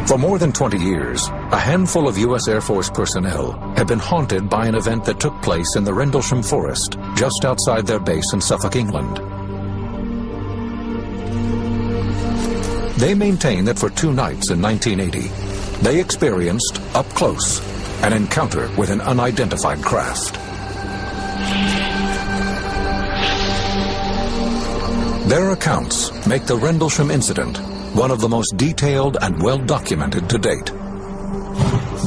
For more than 20 years, a handful of U.S. Air Force personnel had been haunted by an event that took place in the Rendlesham forest, just outside their base in Suffolk, England. They maintain that for 2 nights in 1980, they experienced, up close, an encounter with an unidentified craft. Their accounts make the Rendlesham incident one of the most detailed and well-documented to date.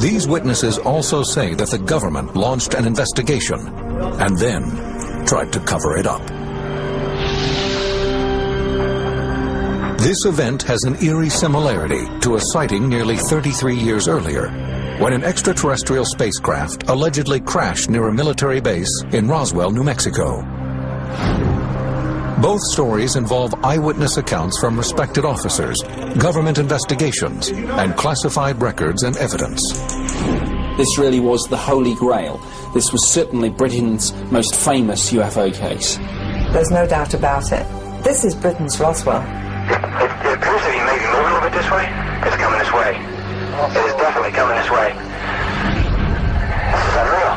These witnesses also say that the government launched an investigation and then tried to cover it up. This event has an eerie similarity to a sighting nearly 33 years earlier, when an extraterrestrial spacecraft allegedly crashed near a military base in Roswell, New Mexico. Both stories involve eyewitness accounts from respected officers, government investigations, and classified records and evidence. This really was the Holy Grail. This was certainly Britain's most famous UFO case. There's no doubt about it. This is Britain's Roswell. It appears to be maybe moving a little bit this way. It's coming this way. It is definitely coming this way. This is unreal.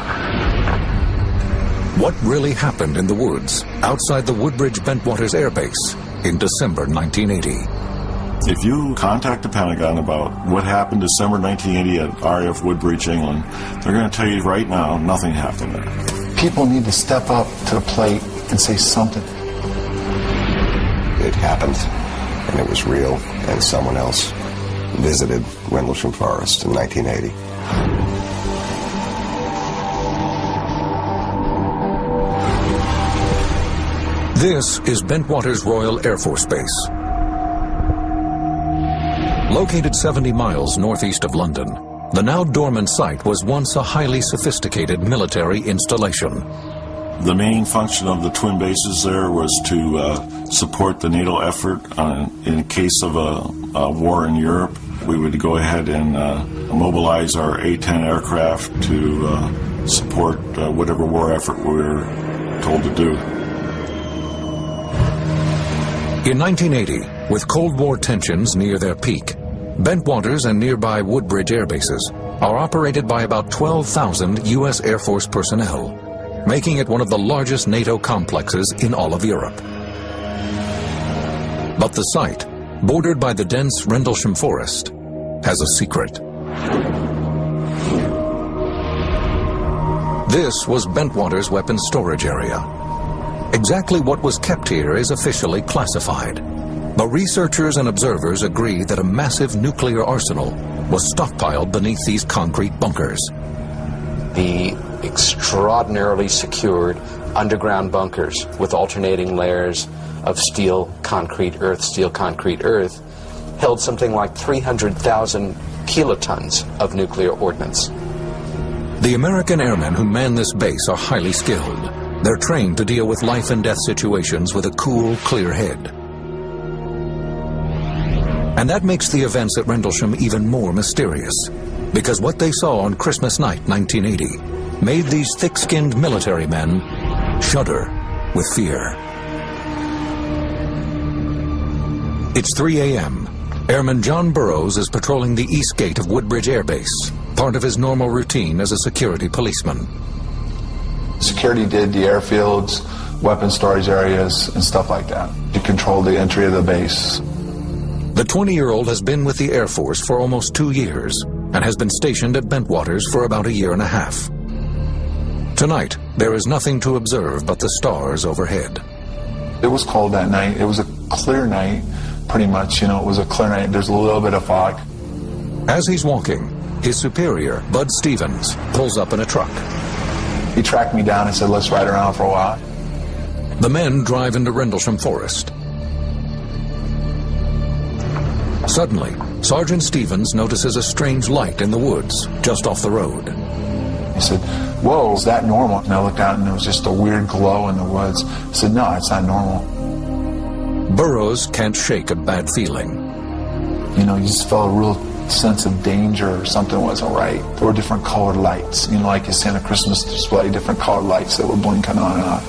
What really happened in the woods outside the Woodbridge Bentwaters Air Base in December 1980? If you contact the Pentagon about what happened December 1980 at RAF Woodbridge, England, they're going to tell you right now nothing happened there. People need to step up to the plate and say something. It happened, and it was real, and someone else visited Rendlesham Forest in 1980. This is Bentwaters Royal Air Force Base. Located 70 miles northeast of London, the now dormant site was once a highly sophisticated military installation. The main function of the twin bases there was to support the NATO effort in case of a war in Europe. We would go ahead and mobilize our A-10 aircraft to support whatever war effort we were told to do. In 1980, with Cold War tensions near their peak, Bentwaters and nearby Woodbridge air bases are operated by about 12,000 U.S. Air Force personnel, making it one of the largest NATO complexes in all of Europe. But the site, bordered by the dense Rendlesham forest, has a secret. This was Bentwaters' weapons storage area. Exactly what was kept here is officially classified, but researchers and observers agree that a massive nuclear arsenal was stockpiled beneath these concrete bunkers. The extraordinarily secured underground bunkers with alternating layers of steel, concrete, earth, held something like 300,000 kilotons of nuclear ordnance. The American airmen who man this base are highly skilled. They're trained to deal with life and death situations with a cool, clear head. And that makes the events at Rendlesham even more mysterious, because what they saw on Christmas night 1980 made these thick-skinned military men shudder with fear. It's 3 a.m. Airman John Burroughs is patrolling the east gate of Woodbridge Air Base, part of his normal routine as a security policeman. Security did the airfields, weapon storage areas, and stuff like that. He controlled the entry of the base. The 20-year-old has been with the Air Force for almost 2 years and has been stationed at Bentwaters for about a year and a half. Tonight, there is nothing to observe but the stars overhead. It was cold that night. It was a clear night, pretty much. You know, it was a clear night. There's a little bit of fog. As he's walking, his superior, Bud Stevens, pulls up in a truck. He tracked me down and said, let's ride around for a while. The men drive into Rendlesham Forest. Suddenly, Sergeant Stevens notices a strange light in the woods just off the road. He said, whoa, is that normal? And I looked out and there was just a weird glow in the woods. I said, no, it's not normal. Burroughs can't shake a bad feeling. You know, you just felt a real sense of danger or something wasn't right. There were different colored lights, you know, like you see in a Christmas display, different colored lights that were blinking on and off.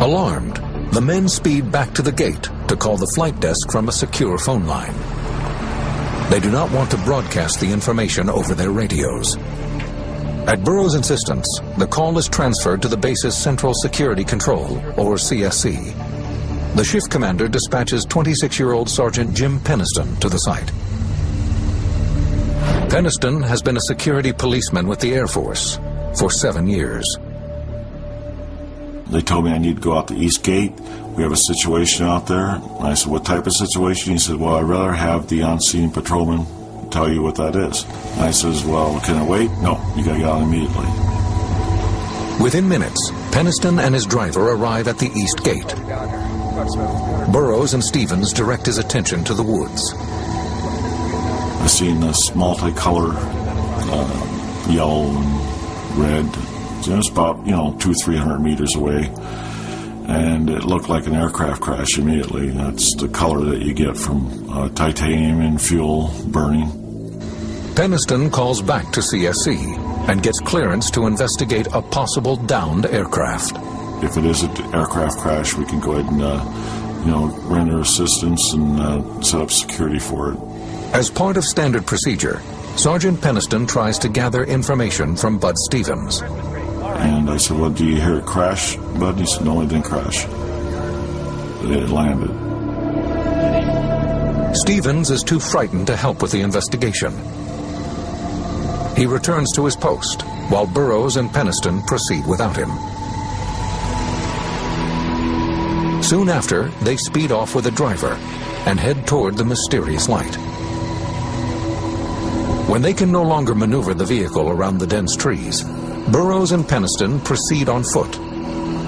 Alarmed, the men speed back to the gate to call the flight desk from a secure phone line. They do not want to broadcast the information over their radios. At Burroughs' insistence, the call is transferred to the base's Central Security Control, or CSC. The shift commander dispatches 26-year-old Sergeant Jim Peniston to the site. Peniston has been a security policeman with the Air Force for 7 years. They told me I need to go out the East Gate. We have a situation out there. And I said, what type of situation? He said, well, I'd rather have the on-scene patrolman tell you what that is. And I says, well, can I wait? No, you gotta get out immediately. Within minutes, Peniston and his driver arrive at the East Gate. Burroughs and Stevens direct his attention to the woods. I seen this multicolor, yellow and red. It was about, 200-300 meters away. And it looked like an aircraft crash immediately. That's the color that you get from titanium and fuel burning. Peniston calls back to CSC and gets clearance to investigate a possible downed aircraft. If it is an aircraft crash, we can go ahead and, render assistance and set up security for it. As part of standard procedure, Sergeant Peniston tries to gather information from Bud Stevens. And I said, well, do you hear it crash, Bud? He said, no, it didn't crash. It landed. Stevens is too frightened to help with the investigation. He returns to his post, while Burroughs and Peniston proceed without him. Soon after, they speed off with a driver and head toward the mysterious light. When they can no longer maneuver the vehicle around the dense trees, Burroughs and Peniston proceed on foot.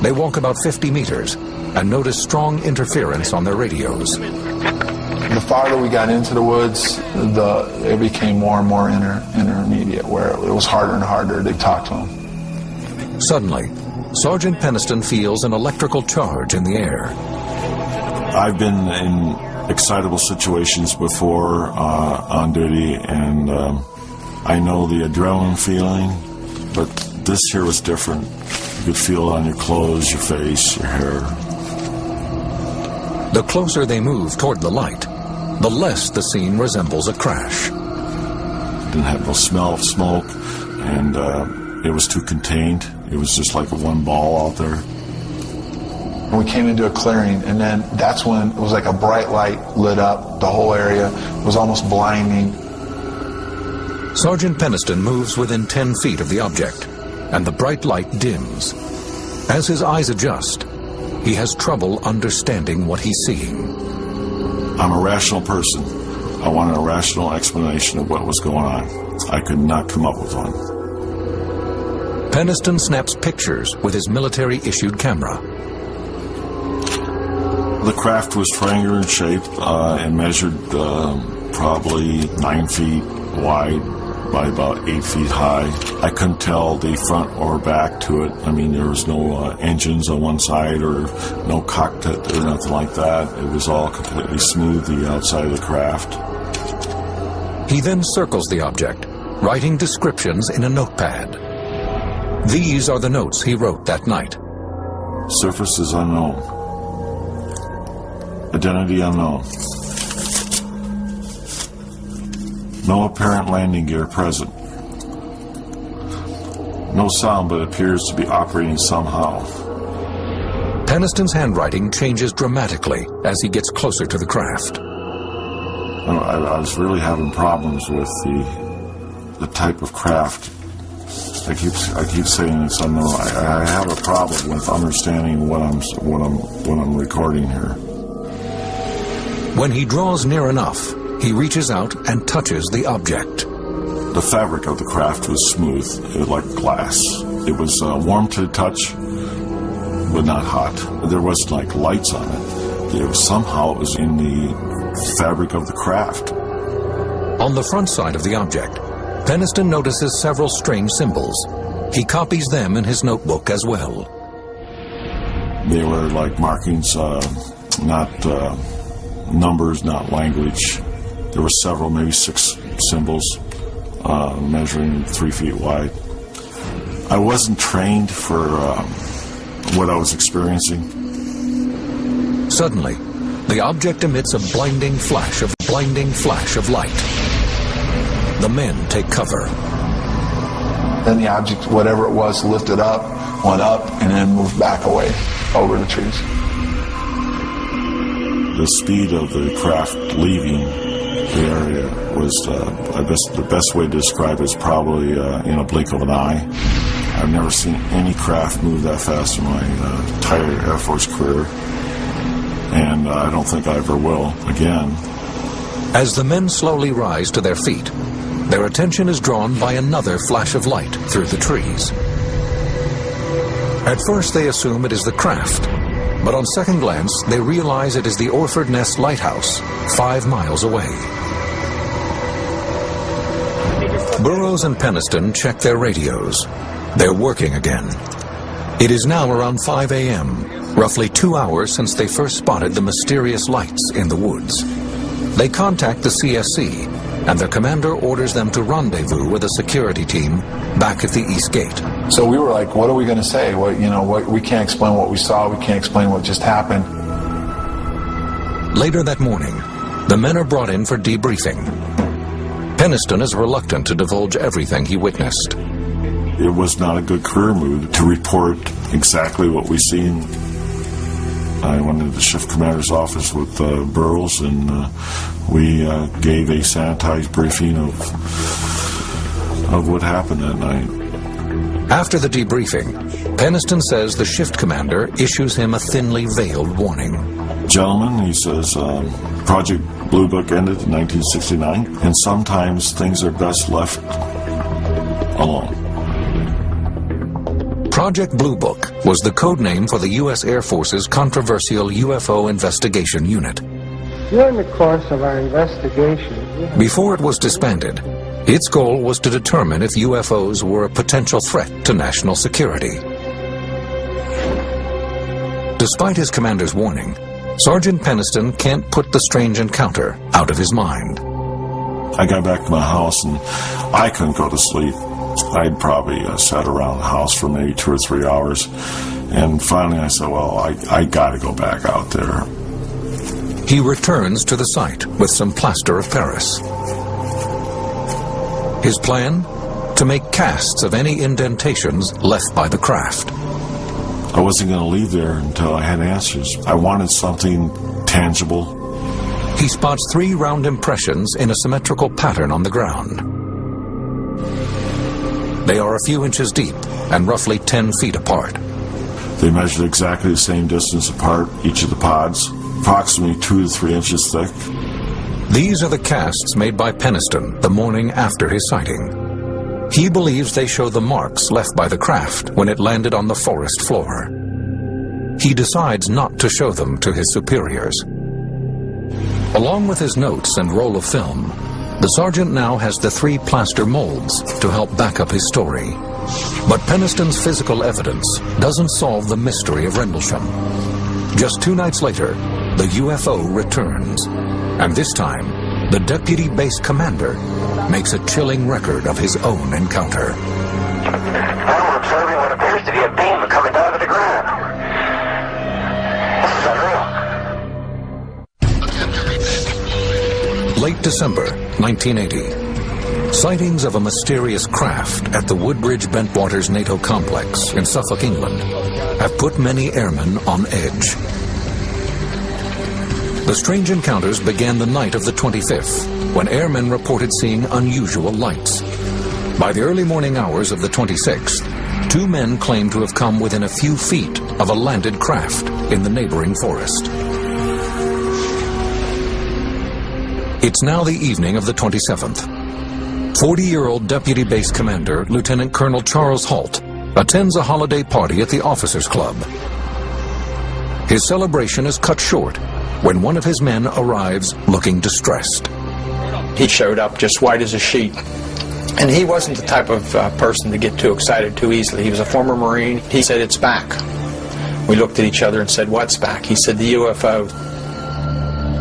They walk about 50 meters and notice strong interference on their radios. The farther we got into the woods, it became more and more intermediate, where it was harder and harder to talk to them. Suddenly, Sergeant Peniston feels an electrical charge in the air. I've been in excitable situations before on duty, and I know the adrenaline feeling, but this here was different. You could feel it on your clothes, your face, your hair. The closer they move toward the light, the less the scene resembles a crash. Didn't have no smell of smoke, and it was too contained. It was just like one ball out there. And we came into a clearing, and then that's when it was like a bright light lit up the whole area. It was almost blinding. Sergeant Peniston moves within 10 feet of the object, and the bright light dims. As his eyes adjust, he has trouble understanding what he's seeing. I'm a rational person. I wanted a rational explanation of what was going on. I could not come up with one. Peniston snaps pictures with his military-issued camera. The craft was triangular in shape and measured probably 9 feet wide by about 8 feet high. I couldn't tell the front or back to it. I mean, there was no engines on one side or no cockpit or nothing like that. It was all completely smooth, the outside of the craft. He then circles the object, writing descriptions in a notepad. These are the notes he wrote that night. Surface is unknown. Identity unknown. No apparent landing gear present. No sound, but appears to be operating somehow. Peniston's handwriting changes dramatically as he gets closer to the craft. I was really having problems with the type of craft. I keep saying it's unknown. I have a problem with understanding what I'm recording here. When he draws near enough, he reaches out and touches the object. The fabric of the craft was smooth, like glass. It was warm to the touch, but not hot. There wasn't like lights on it. Somehow it was in the fabric of the craft. On the front side of the object, Peniston notices several strange symbols. He copies them in his notebook as well. They were like markings, not numbers, not language. There were several, maybe 6 symbols, measuring 3 feet wide. I wasn't trained for what I was experiencing. Suddenly, the object emits a blinding flash of light. The men take cover. Then the object, whatever it was, lifted up, went up, and then moved back away over the trees. The speed of the craft leaving the area was, the best way to describe it is probably in a blink of an eye. I've never seen any craft move that fast in my entire Air Force career, and I don't think I ever will again. As the men slowly rise to their feet, their attention is drawn by another flash of light through the trees. At first they assume it is the craft, but on second glance they realize it is the Orford Ness Lighthouse, 5 miles away. Burroughs and Penniston check their radios. They're working again. It is now around 5 a.m., roughly 2 hours since they first spotted the mysterious lights in the woods. They contact the CSC, and their commander orders them to rendezvous with a security team back at the East Gate. So we were like, what are we going to say? We can't explain what we saw. We can't explain what just happened. Later that morning, the men are brought in for debriefing. Penniston is reluctant to divulge everything he witnessed. It was not a good career move to report exactly what we seen. I went into the shift commander's office with Burroughs, and we gave a sanitized briefing of what happened that night. After the debriefing, Penniston says the shift commander issues him a thinly veiled warning. Gentlemen, he says, Project Blue Book ended in 1969, and sometimes things are best left alone. Project Blue Book was the code name for the U.S. Air Force's controversial UFO investigation unit. During the course of our investigation... Before it was disbanded, its goal was to determine if UFOs were a potential threat to national security. Despite his commander's warning, Sergeant Penniston can't put the strange encounter out of his mind. I got back to my house and I couldn't go to sleep. I'd probably sat around the house for maybe 2 or 3 hours, and finally I said, well, I got to go back out there. He returns to the site with some plaster of Paris. His plan? To make casts of any indentations left by the craft. I wasn't going to leave there until I had answers. I wanted something tangible. He spots 3 round impressions in a symmetrical pattern on the ground. They are a few inches deep and roughly 10 feet apart. They measured exactly the same distance apart, each of the pods, approximately 2 to 3 inches thick. These are the casts made by Penniston the morning after his sighting. He believes they show the marks left by the craft when it landed on the forest floor. He decides not to show them to his superiors. Along with his notes and roll of film, the sergeant now has the 3 plaster molds to help back up his story. But Penniston's physical evidence doesn't solve the mystery of Rendlesham. Just 2 nights later, the UFO returns. And this time, the deputy base commander makes a chilling record of his own encounter. Now we're observing what appears to be a beam coming down to the ground. This is unreal. Late December 1980. Sightings of a mysterious craft at the Woodbridge Bentwaters NATO complex in Suffolk, England, have put many airmen on edge. The strange encounters began the night of the 25th, when airmen reported seeing unusual lights. By the early morning hours of the 26th, 2 men claimed to have come within a few feet of a landed craft in the neighboring forest. It's now the evening of the 27th. 40-year-old Deputy Base Commander Lieutenant Colonel Charles Holt attends a holiday party at the Officers Club. His celebration is cut short when one of his men arrives looking distressed. He showed up just white as a sheet. And he wasn't the type of person to get too excited too easily. He was a former Marine. He said, "It's back." We looked at each other and said, "What's back?" He said, "The UFO."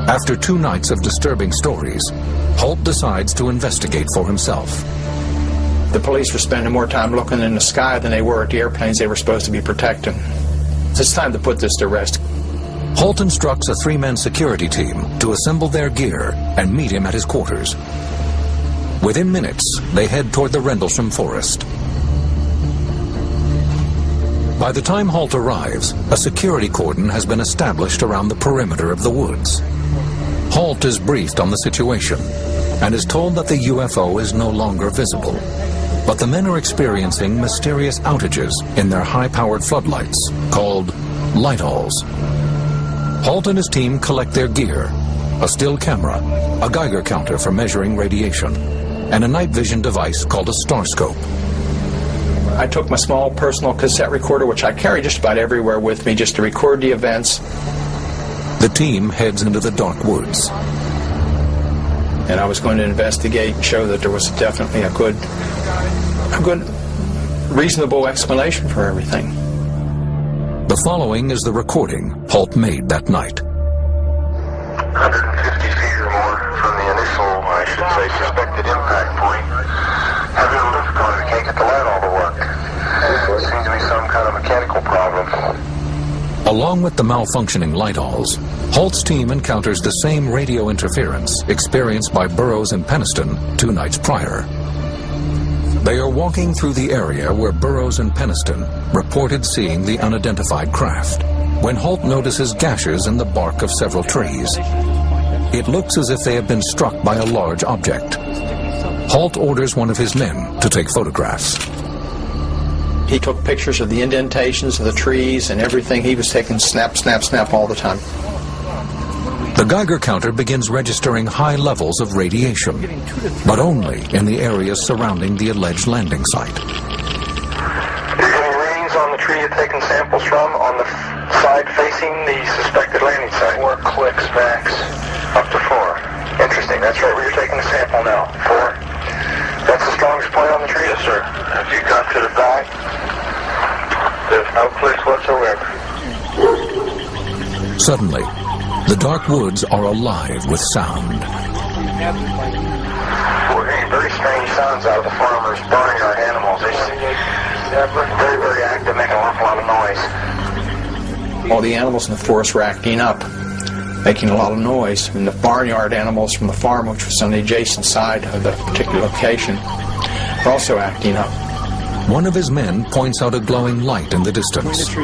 After 2 nights of disturbing stories, Holt decides to investigate for himself. The police were spending more time looking in the sky than they were at the airplanes they were supposed to be protecting. It's time to put this to rest. Holt instructs a 3-man security team to assemble their gear and meet him at his quarters. Within minutes, they head toward the Rendlesham forest. By the time Holt arrives, a security cordon has been established around the perimeter of the woods. Holt is briefed on the situation and is told that the UFO is no longer visible, but the men are experiencing mysterious outages in their high-powered floodlights, called light-alls. Holt and his team collect their gear, a still camera, a Geiger counter for measuring radiation, and a night vision device called a starscope. I took my small personal cassette recorder, which I carry just about everywhere with me, just to record the events. The team heads into the dark woods. And I was going to investigate and show that there was definitely a good, reasonable explanation for everything. The following is the recording Holt made that night. 150 feet or more from the initial, I should say, suspected impact point. Having a difficulty, we can't get the light all to work. There seems to be some kind of mechanical problem. Along with the malfunctioning light-alls, Holt's team encounters the same radio interference experienced by Burroughs and Penniston 2 nights prior. They are walking through the area where Burroughs and Penniston reported seeing the unidentified craft, when Holt notices gashes in the bark of several trees. It looks as if they have been struck by a large object. Holt orders one of his men to take photographs. He took pictures of the indentations of the trees and everything. He was taking snap, snap, snap all the time. The Geiger counter begins registering high levels of radiation, but only in the areas surrounding the alleged landing site. Is there any readings on the tree you're taking samples from on the side facing the suspected landing site? 4 clicks max. Up to 4. Interesting. That's right where you're taking the sample now. 4. That's the strongest point on the tree? Yes, sir. Have you got to the back? There's no clicks whatsoever. Suddenly, the dark woods are alive with sound. We're hearing very strange sounds out of the farmers' barnyard animals. They're very, very active, making an awful lot of noise. All the animals in the forest were acting up, making a lot of noise. And the barnyard animals from the farm, which was on the adjacent side of the particular location, were also acting up. One of his men points out a glowing light in the distance.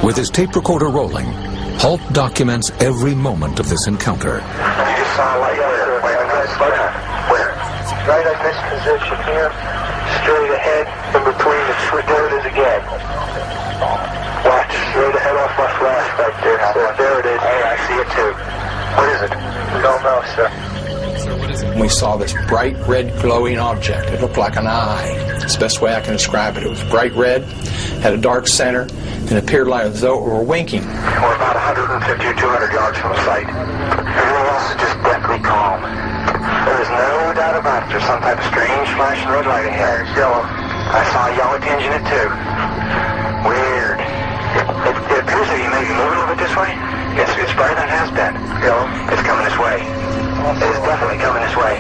With his tape recorder rolling, Holt documents every moment of this encounter. You just saw a light there. Wait a minute, slow down. Where? Right at this position here, straight ahead, in between the tree. There it is again. Watch, straight ahead off my flash right there. There it is. Hey, I see it too. What is it? Don't know, sir. We saw this bright red glowing object. It looked like an eye. It's the best way I can describe it. It was bright red, had a dark center, and appeared like as though it were winking. We're about 150 or 200 yards from the site. Everything else is just deathly calm. There is no doubt about it. There's some type of strange flashing red light in here. It's yellow. I saw a yellow tinge in it too. Weird. It appears that you may be moving a little bit this way. It's brighter than it has been. Yellow. It's coming this way. It is definitely coming this way.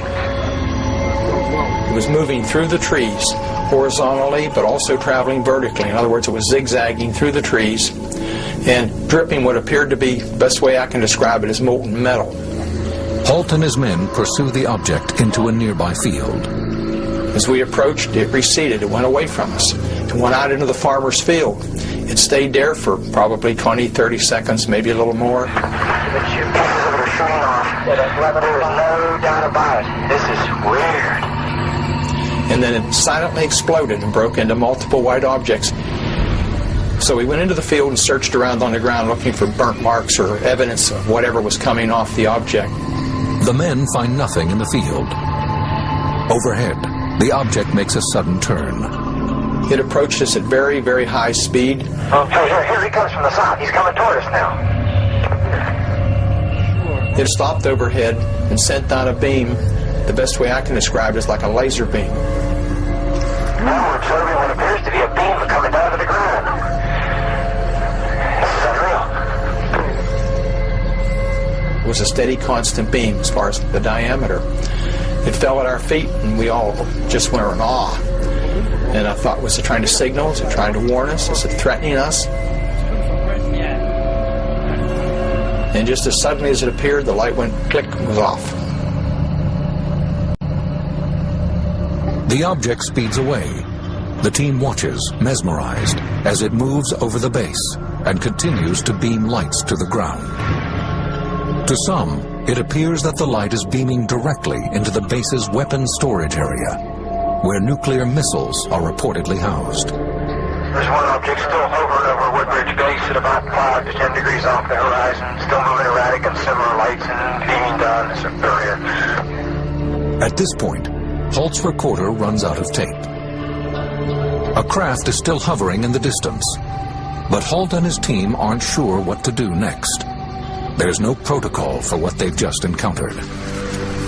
It was moving through the trees, horizontally, but also traveling vertically. In other words, it was zigzagging through the trees and dripping what appeared to be, the best way I can describe it, as molten metal. Holt and his men pursue the object into a nearby field. As we approached, it receded. It went away from us. It went out into the farmer's field. It stayed there for probably 20, 30 seconds, maybe a little more. There is no doubt about it. This is weird. And then it silently exploded and broke into multiple white objects. So we went into the field and searched around on the ground looking for burnt marks or evidence of whatever was coming off the object. The men find nothing in the field. Overhead, the object makes a sudden turn. It approached us at very, very high speed. Oh, here he comes from the south. He's coming toward us now. It stopped overhead and sent down a beam. The best way I can describe it is like a laser beam. No, we're observing what appears to be a beam coming down to the ground. This is unreal. It was a steady, constant beam as far as the diameter. It fell at our feet, and we all just went in awe. And I thought, was it trying to signal? Is it trying to warn us? Is it threatening us? And just as suddenly as it appeared, the light went click and was off. The object speeds away. The team watches, mesmerized, as it moves over the base and continues to beam lights to the ground. To some, it appears that the light is beaming directly into the base's weapons storage area, where nuclear missiles are reportedly housed. There's one object still hovering over Woodbridge Base at about 5 to 10 degrees off the horizon, still moving erratic and similar lights and beaming down this area. At this point, Holt's recorder runs out of tape. A craft is still hovering in the distance, but Holt and his team aren't sure what to do next. There's no protocol for what they've just encountered.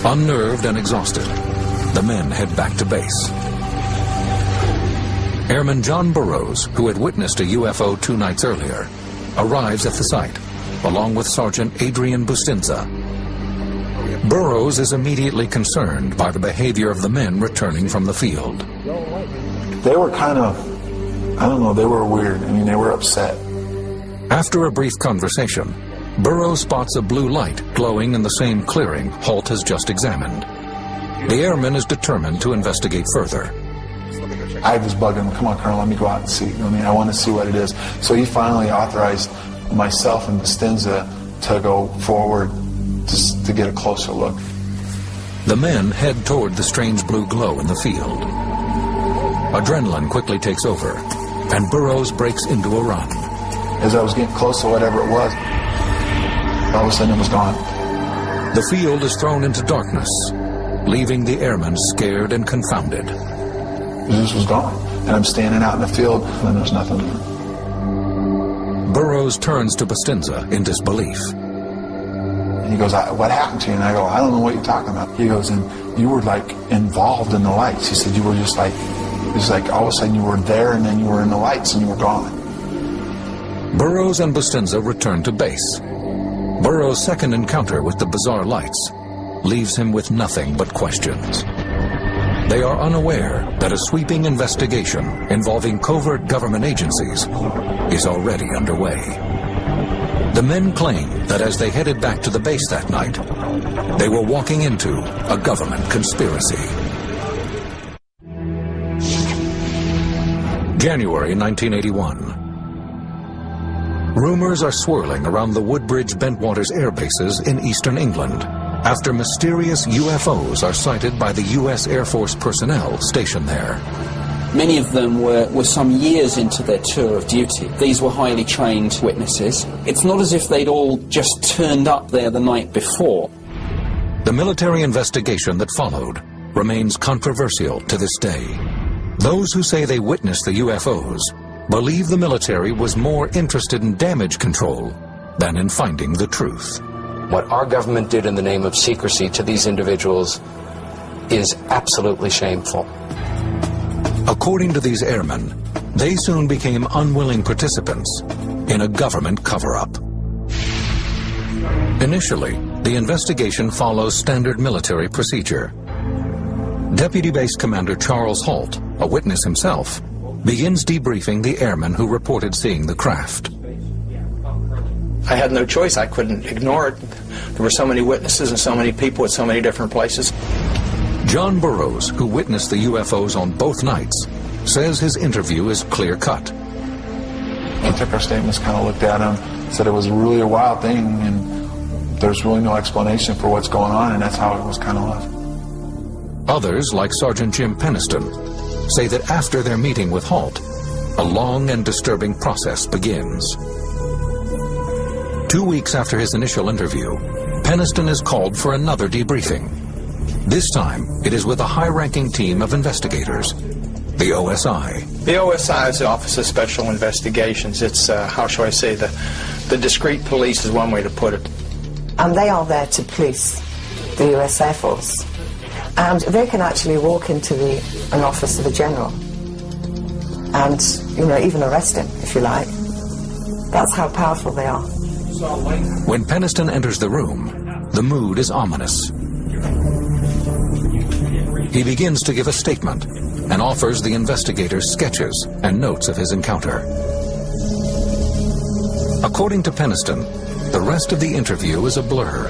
Unnerved and exhausted, the men head back to base. Airman John Burroughs, who had witnessed a UFO 2 nights earlier, arrives at the site, along with Sergeant Adrian Bustinza. Burroughs is immediately concerned by the behavior of the men returning from the field. They were kind of, I don't know, they were weird. I mean, they were upset. After a brief conversation, Burroughs spots a blue light glowing in the same clearing Holt has just examined. The airman is determined to investigate further. I was bugging him, come on, Colonel, let me go out and see. I mean, I want to see what it is. So he finally authorized myself and Bustinza to go forward to get a closer look. The men head toward the strange blue glow in the field. Adrenaline quickly takes over, and Burroughs breaks into a run. As I was getting close to whatever it was, all of a sudden it was gone. The field is thrown into darkness, leaving the airmen scared and confounded. It just was gone. And I'm standing out in the field, and there's nothing there. Burroughs turns to Bustinza in disbelief. And he goes, what happened to you? And I go, I don't know what you're talking about. He goes, and you were like involved in the lights. He said, you were just like, it was like all of a sudden you were there and then you were in the lights and you were gone. Burroughs and Bustinza return to base. Burroughs' second encounter with the bizarre lights leaves him with nothing but questions. They are unaware that a sweeping investigation involving covert government agencies is already underway. The men claim that as they headed back to the base that night, they were walking into a government conspiracy. January 1981. Rumors are swirling around the Woodbridge Bentwaters air bases in eastern England after mysterious UFOs are sighted by the U.S. Air Force personnel stationed there. Many of them were some years into their tour of duty. These were highly trained witnesses. It's not as if they'd all just turned up there the night before. The military investigation that followed remains controversial to this day. Those who say they witnessed the UFOs believe the military was more interested in damage control than in finding the truth. What our government did in the name of secrecy to these individuals is absolutely shameful. According to these airmen, they soon became unwilling participants in a government cover-up. Initially, the investigation follows standard military procedure. Deputy Base Commander Charles Holt, a witness himself, begins debriefing the airmen who reported seeing the craft. I had no choice. I couldn't ignore it. There were so many witnesses and so many people at so many different places. John Burroughs, who witnessed the UFOs on both nights, says his interview is clear-cut. He took our statements, kind of looked at them, said it was really a wild thing, and there's really no explanation for what's going on, and that's how it was kind of left. Others, like Sergeant Jim Peniston, say that after their meeting with Holt, a long and disturbing process begins. 2 weeks after his initial interview, Peniston is called for another debriefing. This time, it is with a high-ranking team of investigators, the OSI. The OSI is the Office of Special Investigations. It's, how shall I say, the discreet police is one way to put it. And they are there to police the US Air Force. And they can actually walk into an office of a general and, even arrest him, if you like. That's how powerful they are. When Peniston enters the room, the mood is ominous. He begins to give a statement and offers the investigators sketches and notes of his encounter. According to Peniston, the rest of the interview is a blur.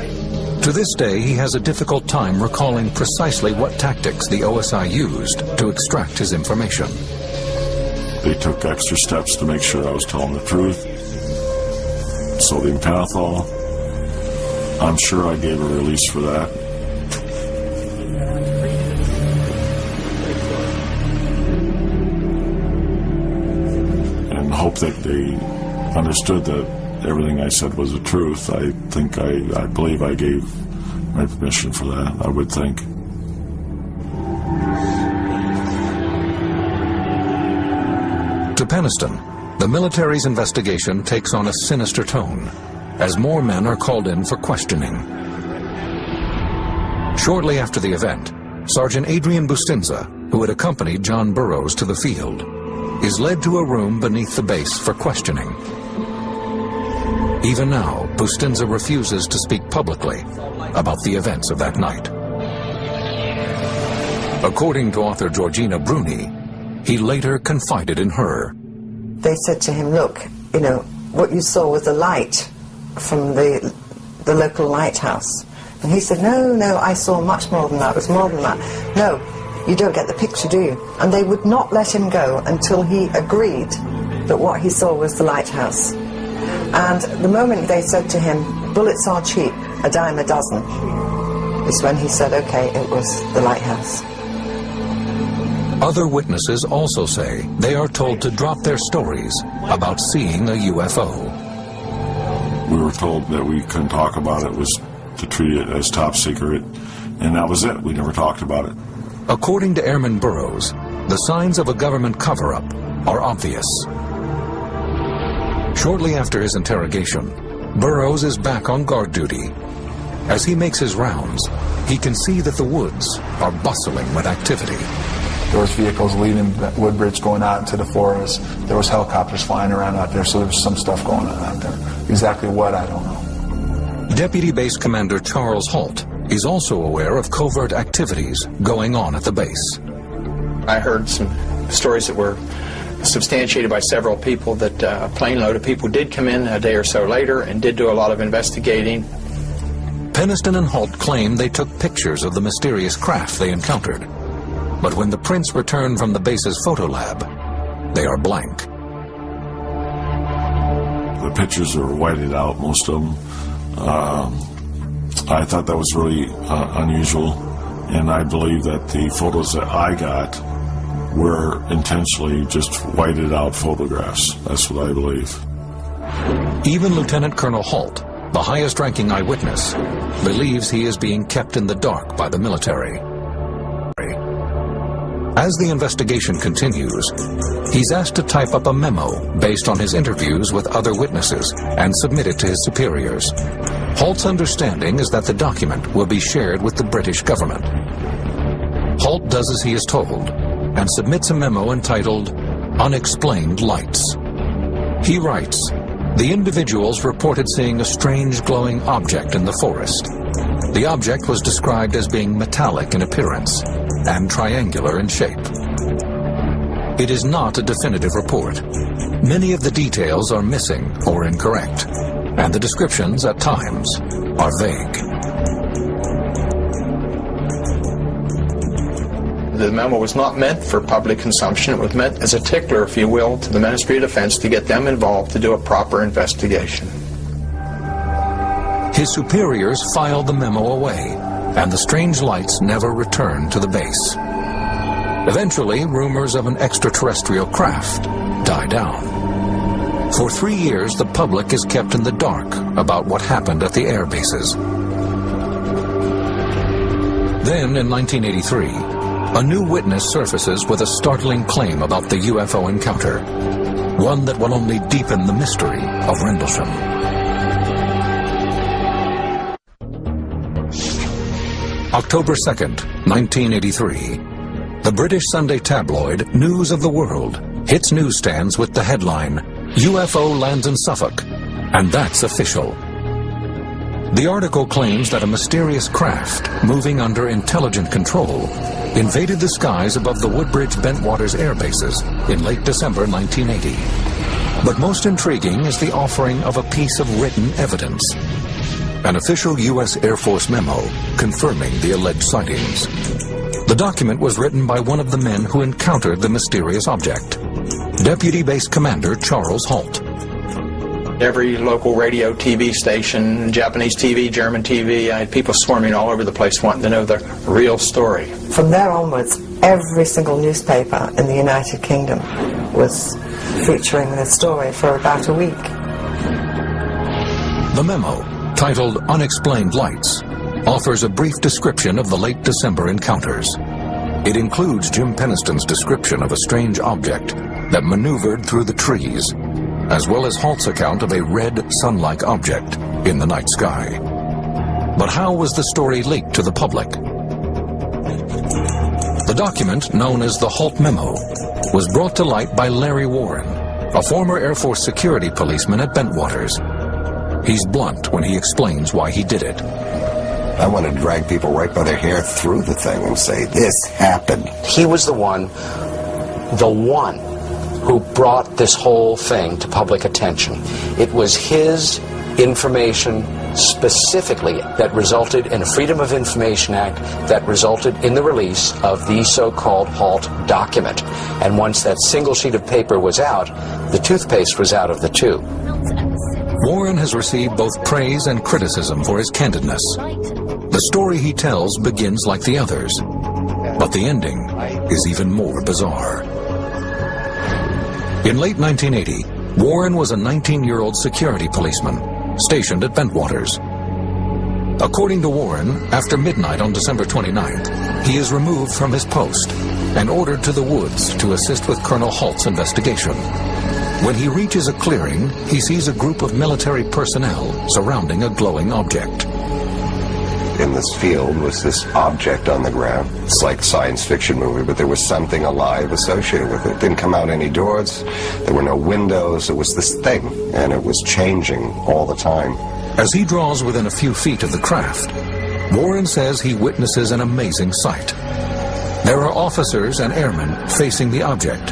To this day, he has a difficult time recalling precisely what tactics the OSI used to extract his information. They took extra steps to make sure I was telling the truth. Sodium pentothal. I'm sure I gave a release for that. And hope that they understood that everything I said was the truth. I believe I gave my permission for that, I would think. To Peniston, the military's investigation takes on a sinister tone as more men are called in for questioning. Shortly after the event, Sergeant Adrian Bustinza, who had accompanied John Burroughs to the field, is led to a room beneath the base for questioning. Even now, Bustinza refuses to speak publicly about the events of that night. According to author Georgina Bruni, he later confided in her. They said to him, look, you know, what you saw was the light from the local lighthouse. And he said, no, I saw much more than that. It was more than that. No, you don't get the picture, do you? And they would not let him go until he agreed that what he saw was the lighthouse. And the moment they said to him, bullets are cheap, a dime a dozen, is when he said, okay, it was the lighthouse. Other witnesses also say they are told to drop their stories about seeing a UFO. We were told that we couldn't talk about it, was to treat it as top secret, and that was it. We never talked about it. According to Airman Burroughs, the signs of a government cover-up are obvious. Shortly after his interrogation, Burroughs is back on guard duty. As he makes his rounds, he can see that the woods are bustling with activity. There was vehicles leaving Woodbridge going out into the forest. There was helicopters flying around out there, so there was some stuff going on out there. Exactly what, I don't know. Deputy Base Commander Charles Holt is also aware of covert activities going on at the base. I heard some stories that were substantiated by several people that a plane load of people did come in a day or so later and did do a lot of investigating. Peniston and Holt claim they took pictures of the mysterious craft they encountered. But when the prints return from the base's photo lab, they are blank. The pictures are whited out, most of them. I thought that was really unusual, and I believe that the photos that I got were intentionally just whited out photographs. That's what I believe. Even Lieutenant Colonel Holt, the highest-ranking eyewitness, believes he is being kept in the dark by the military. As the investigation continues, he's asked to type up a memo based on his interviews with other witnesses and submit it to his superiors. Holt's understanding is that the document will be shared with the British government. Holt does as he is told and submits a memo entitled Unexplained Lights. He writes, the individuals reported seeing a strange glowing object in the forest. The object was described as being metallic in appearance and triangular in shape. It is not a definitive report. Many of the details are missing or incorrect, and the descriptions at times are vague. The memo was not meant for public consumption. It was meant as a tickler, if you will, to the Ministry of Defense to get them involved to do a proper investigation. His superiors filed the memo away, and the strange lights never returned to the base. Eventually, rumors of an extraterrestrial craft die down. For 3 years, the public is kept in the dark about what happened at the air bases. Then, in 1983, a new witness surfaces with a startling claim about the UFO encounter, one that will only deepen the mystery of Rendlesham. October 2nd, 1983. The British Sunday tabloid News of the World hits newsstands with the headline, UFO lands in Suffolk, and that's official. The article claims that a mysterious craft, moving under intelligent control, invaded the skies above the Woodbridge-Bentwaters air bases in late December 1980. But most intriguing is the offering of a piece of written evidence. an official U.S. Air Force memo confirming the alleged sightings. The document was written by one of the men who encountered the mysterious object, Deputy Base Commander Charles Halt. Every local radio, TV station, Japanese TV, German TV, I had people swarming all over the place wanting to know the real story. From there onwards, every single newspaper in the United Kingdom was featuring this story for about a week. The memo, titled Unexplained Lights, offers a brief description of the late December encounters. It includes Jim Penniston's description of a strange object that maneuvered through the trees, as well as Halt's account of a red, sun-like object in the night sky. But how was the story leaked to the public? The document, known as the Halt Memo, was brought to light by Larry Warren, a former Air Force security policeman at Bentwaters. He's blunt when he explains why he did it. I want to drag people right by their hair through the thing and say, this happened. He was the one who brought this whole thing to public attention. It was his information specifically that resulted in a Freedom of Information Act that resulted in the release of the so-called Halt document. And once that single sheet of paper was out, the toothpaste was out of the tube. Warren has received both praise and criticism for his candidness. The story he tells begins like the others, but the ending is even more bizarre. In late 1980, Warren was a 19-year-old security policeman stationed at Bentwaters. According to Warren, after midnight on December 29th, he is removed from his post and ordered to the woods to assist with Colonel Halt's investigation. When he reaches a clearing, he sees a group of military personnel surrounding a glowing object. In this field was this object on the ground. It's like a science fiction movie, but there was something alive associated with it. It didn't come out any doors, there were no windows, it was this thing, and it was changing all the time. As he draws within a few feet of the craft, Warren says he witnesses an amazing sight. There are officers and airmen facing the object,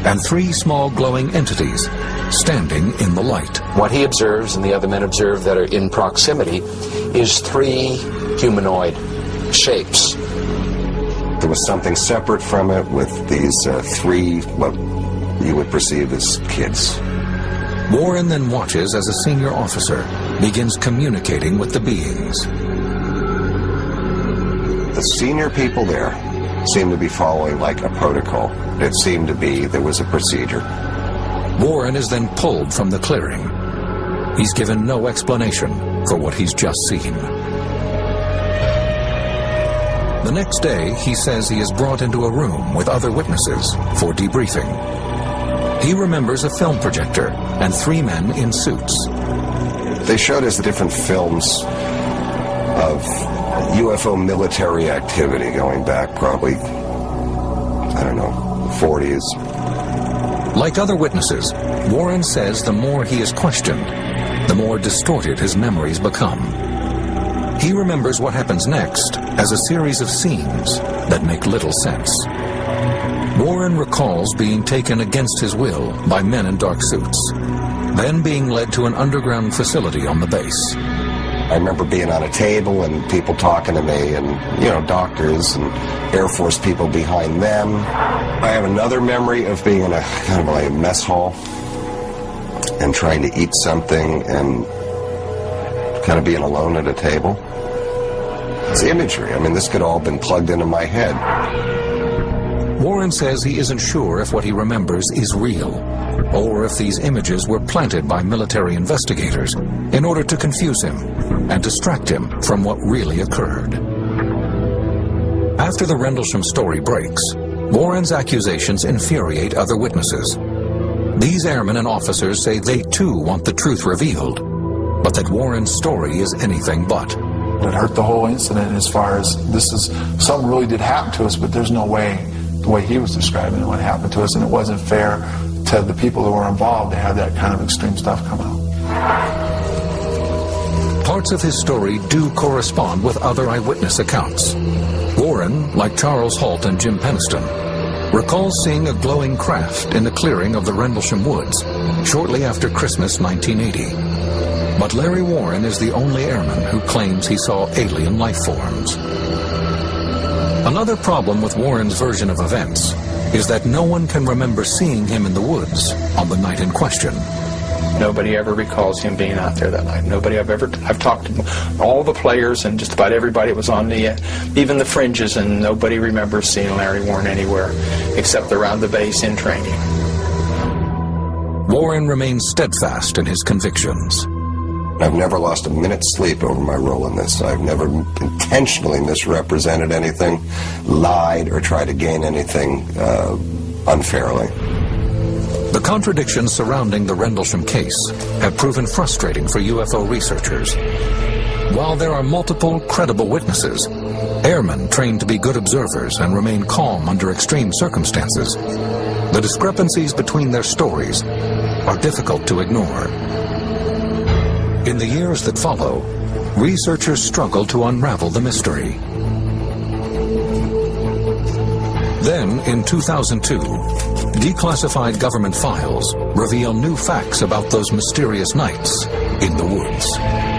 and three small glowing entities standing in the light. What he observes and the other men observe that are in proximity is three humanoid shapes. There was something separate from it with these three, what you would perceive as kids. Warren then watches as a senior officer begins communicating with the beings. The senior people there seemed to be following like a protocol. It seemed to be there was a procedure. Warren is then pulled from the clearing. He's given no explanation for what he's just seen. The next day, he says he is brought into a room with other witnesses for debriefing. He remembers a film projector and three men in suits. They showed us different films of UFO military activity going back probably, I don't know, 40s. Like other witnesses, Warren says the more he is questioned, the more distorted his memories become. He remembers what happens next as a series of scenes that make little sense. Warren recalls being taken against his will by men in dark suits, then being led to an underground facility on the base. I remember being on a table and people talking to me and, you know, doctors and Air Force people behind them. I have another memory of being in a kind of like a mess hall and trying to eat something and kind of being alone at a table. It's imagery. I mean, this could all have been plugged into my head. Warren says he isn't sure if what he remembers is real, or if these images were planted by military investigators in order to confuse him and distract him from what really occurred. After the Rendlesham story breaks, Warren's accusations infuriate other witnesses. These airmen and officers say they too want the truth revealed, but that Warren's story is anything but. It hurt the whole incident as far as this is, something really did happen to us, but there's no way, the way he was describing it, what happened to us, and it wasn't fair to the people that were involved to have that kind of extreme stuff come out. Parts of his story do correspond with other eyewitness accounts. Warren, like Charles Halt and Jim Penniston, recalls seeing a glowing craft in the clearing of the Rendlesham woods shortly after Christmas 1980. But Larry Warren is the only airman who claims he saw alien life forms. Another problem with Warren's version of events is that no one can remember seeing him in the woods on the night in question. Nobody ever recalls him being out there that night. I've talked to all the players and just about everybody that was on even the fringes, and nobody remembers seeing Larry Warren anywhere except around the base in training. Warren remains steadfast in his convictions. I've never lost a minute's sleep over my role in this. I've never intentionally misrepresented anything, lied, or tried to gain anything unfairly. The contradictions surrounding the Rendlesham case have proven frustrating for UFO researchers. While there are multiple credible witnesses, airmen trained to be good observers and remain calm under extreme circumstances, the discrepancies between their stories are difficult to ignore. In the years that follow, researchers struggle to unravel the mystery. Then, in 2002, declassified government files reveal new facts about those mysterious nights in the woods.